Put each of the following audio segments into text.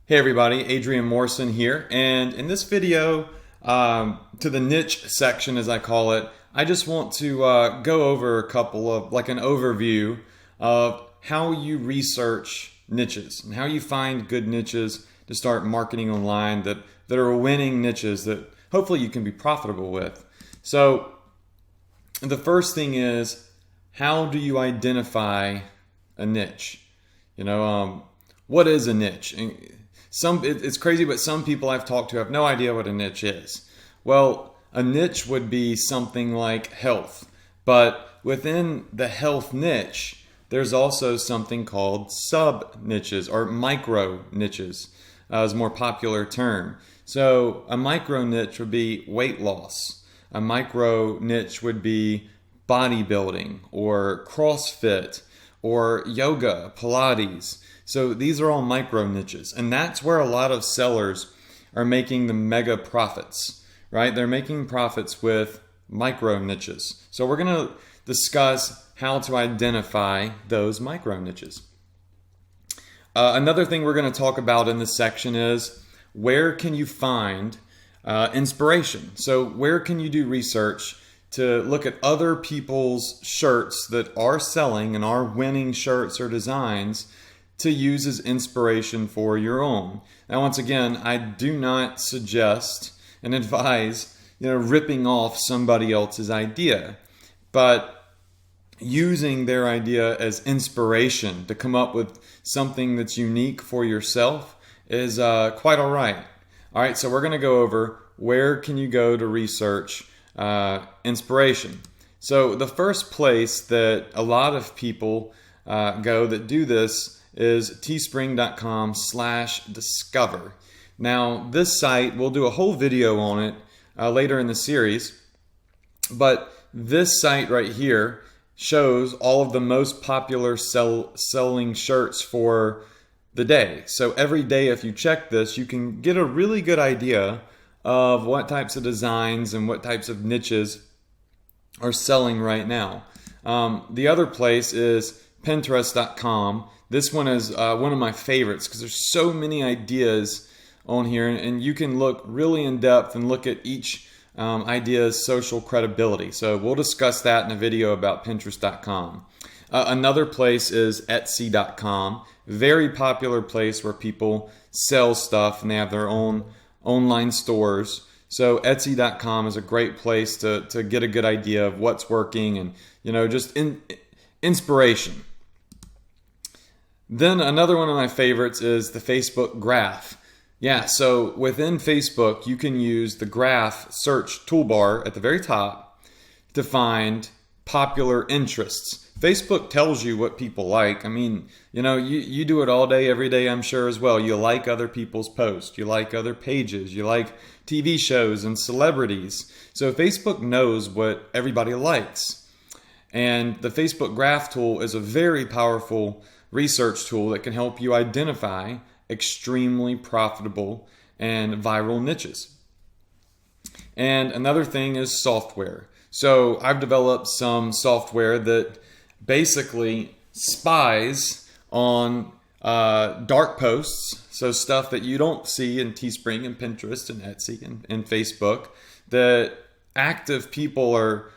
Hey everybody, Adrian Morrison here, and in this video, to the niche section as I call it, I just want to go over a couple of, like an overview of how you research niches and how you find good niches to start marketing online that are winning niches that hopefully you can be profitable with. So the first thing is, how do you identify a niche? What is a niche? It's crazy, but some people I've talked to have no idea what a niche is. Well, a niche would be something like health, but within the health niche, there's also something called sub niches or micro niches, is a more popular term. So a micro niche would be weight loss. A micro niche would be bodybuilding or CrossFit or yoga, Pilates. So these are all micro niches, and that's where a lot of sellers are making the mega profits, right? They're making profits with micro niches. So we're going to discuss how to identify those micro niches. Another thing we're going to talk about in this section is, where can you find inspiration? So where can you do research to look at other people's shirts that are selling and are winning shirts or designs to use as inspiration for your own? Now, once again, I do not suggest and advise, ripping off somebody else's idea, but using their idea as inspiration to come up with something that's unique for yourself is quite all right. All right, so we're going to go over, where can you go to research inspiration? So the first place that a lot of people go that do this is teespring.com/discover. Now, this site, we'll do a whole video on it later in the series, but this site right here shows all of the most popular selling shirts for the day. So every day, if you check this, you can get a really good idea of what types of designs and what types of niches are selling right now. The other place is Pinterest.com. This one is one of my favorites because there's so many ideas on here, and you can look really in depth and look at each idea's social credibility. So we'll discuss that in a video about Pinterest.com. Another place is Etsy.com. Very popular place where people sell stuff and they have their own online stores. So Etsy.com is a great place to get a good idea of what's working and, just inspiration. Then another one of my favorites is the Facebook graph. Yeah, so within Facebook, you can use the graph search toolbar at the very top to find popular interests. Facebook tells you what people like. I mean, you do it all day, every day, I'm sure as well. You like other people's posts. You like other pages. You like TV shows and celebrities. So Facebook knows what everybody likes. And the Facebook graph tool is a very powerful research tool that can help you identify extremely profitable and viral niches. And another thing is software. So I've developed some software that basically spies on dark posts, so stuff that you don't see in Teespring and Pinterest and Etsy and Facebook, that active people are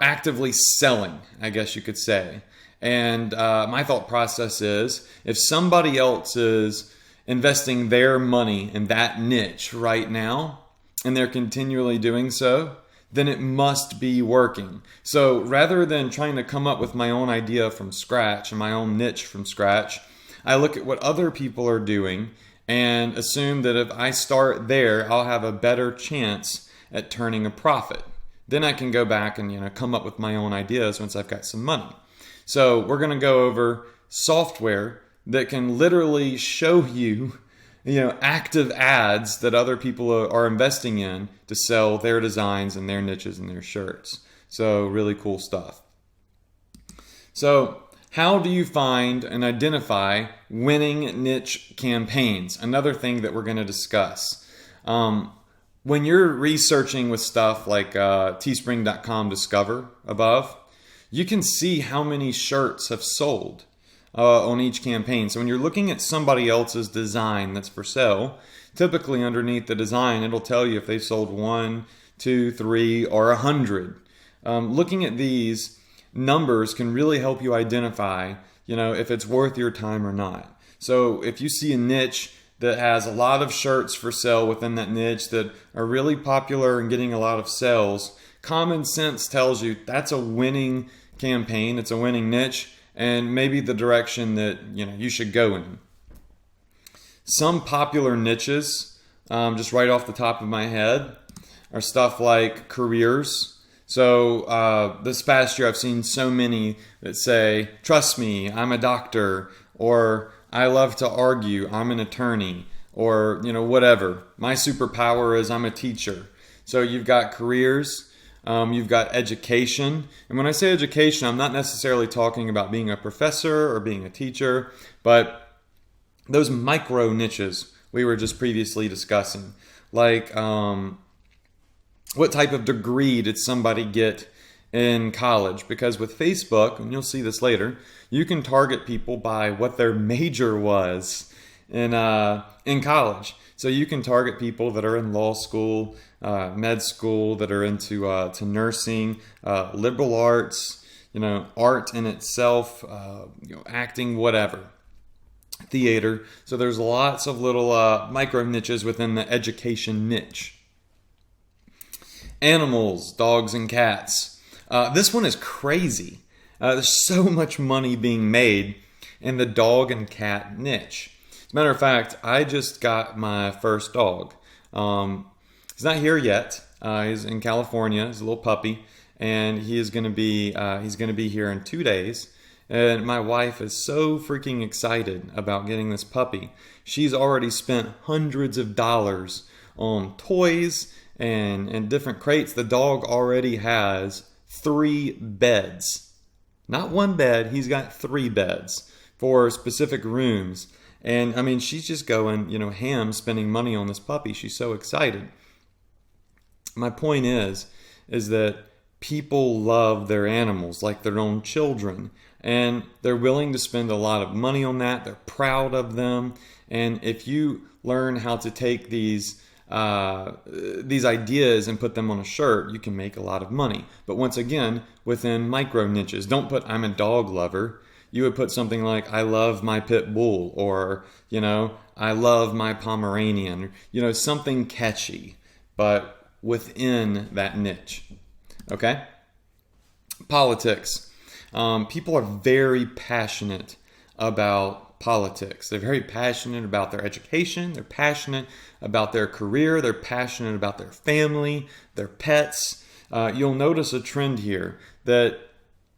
actively selling, I guess you could say. And my thought process is, if somebody else is investing their money in that niche right now, and they're continually doing so, then it must be working. So rather than trying to come up with my own idea from scratch and my own niche from scratch, I look at what other people are doing and assume that if I start there, I'll have a better chance at turning a profit. Then I can go back and come up with my own ideas once I've got some money. So we're going to go over software that can literally show you, active ads that other people are investing in to sell their designs and their niches and their shirts. So really cool stuff. So how do you find and identify winning niche campaigns? Another thing that we're going to discuss. When you're researching with stuff like teespring.com discover above, you can see how many shirts have sold. on each campaign. So when you're looking at somebody else's design that's for sale, typically underneath the design, it'll tell you if they sold 1, 2, 3, or 100. Looking at these numbers can really help you identify, if it's worth your time or not. So if you see a niche that has a lot of shirts for sale within that niche that are really popular and getting a lot of sales, common sense tells you that's a winning campaign, it's a winning niche, and maybe the direction that you should go in. Some popular niches, just right off the top of my head, are stuff like careers. So this past year I've seen so many that say, trust me, I'm a doctor, or I love to argue, I'm an attorney, or whatever. My superpower is I'm a teacher. So you've got careers, you've got education. And when I say education, I'm not necessarily talking about being a professor or being a teacher, but those micro niches we were just previously discussing. Like what type of degree did somebody get in college? Because with Facebook, and you'll see this later, you can target people by what their major was in college. So you can target people that are in law school, med school, that are into to nursing, liberal arts, art in itself, acting, whatever, theater. So there's lots of little micro niches within the education niche. Animals, dogs and cats. This one is crazy. There's so much money being made in the dog and cat niche. As a matter of fact, I just got my first dog. He's not here yet. He's in California. He's a little puppy, and he is going to be here in 2 days. And my wife is so freaking excited about getting this puppy. She's already spent hundreds of dollars on toys and different crates. The dog already has 3 beds. Not one bed, he's got 3 beds for specific rooms. And I mean, she's just going, ham, spending money on this puppy. She's so excited. My point is that people love their animals like their own children. And they're willing to spend a lot of money on that. They're proud of them. And if you learn how to take these ideas and put them on a shirt, you can make a lot of money. But once again, within micro niches, don't put I'm a dog lover. You would put something like I love my pit bull, or I love my Pomeranian, something catchy, but within that niche. Okay? Politics. People are very passionate about politics. They're very passionate about their education. They're passionate about their career. They're passionate about their family, their pets. You'll notice a trend here that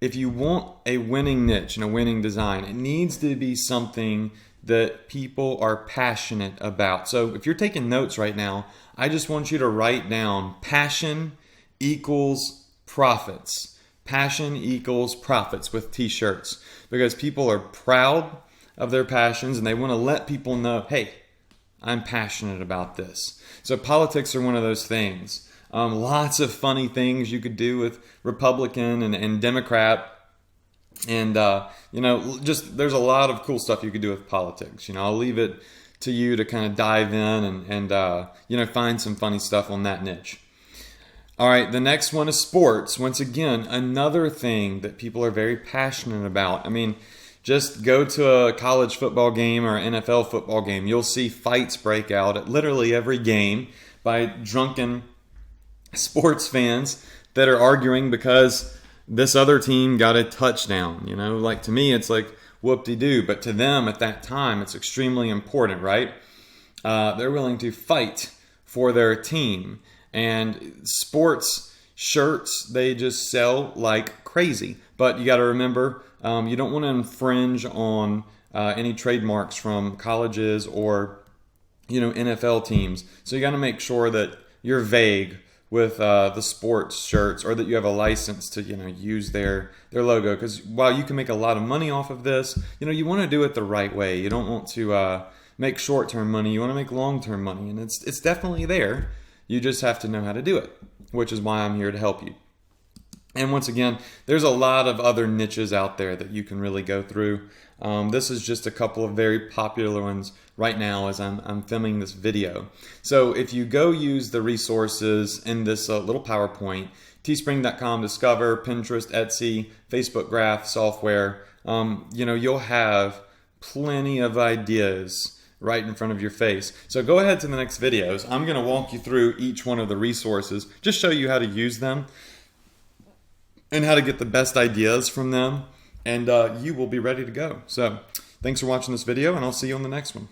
if you want a winning niche and a winning design, it needs to be something that people are passionate about. So if you're taking notes right now, I just want you to write down passion equals profits. Passion equals profits with t-shirts, because people are proud of their passions and they want to let people know, hey, I'm passionate about this. So politics are one of those things. Lots of funny things you could do with Republican and Democrat. And, just there's a lot of cool stuff you could do with politics. I'll leave it to you to kind of dive in and find some funny stuff on that niche. All right, the next one is sports. Once again, another thing that people are very passionate about. I mean, just go to a college football game or an NFL football game. You'll see fights break out at literally every game by drunken sports fans that are arguing because this other team got a touchdown. Like to me, it's like whoop-de-doo. But to them at that time, it's extremely important, right? They're willing to fight for their team. And sports shirts, they just sell like crazy. But you got to remember, you don't want to infringe on any trademarks from colleges or NFL teams. So you got to make sure that you're vague with the sports shirts, or that you have a license to use their logo. Because while you can make a lot of money off of this, you want to do it the right way. You don't want to make short-term money. You want to make long-term money, and it's definitely there. You just have to know how to do it, which is why I'm here to help you. And once again, there's a lot of other niches out there that you can really go through. This is just a couple of very popular ones right now as I'm filming this video. So if you go use the resources in this little PowerPoint, teespring.com, Discover, Pinterest, Etsy, Facebook Graph software, you'll have plenty of ideas right in front of your face. So go ahead to the next videos. I'm going to walk you through each one of the resources, just show you how to use them and how to get the best ideas from them, and you will be ready to go. So thanks for watching this video, and I'll see you on the next one.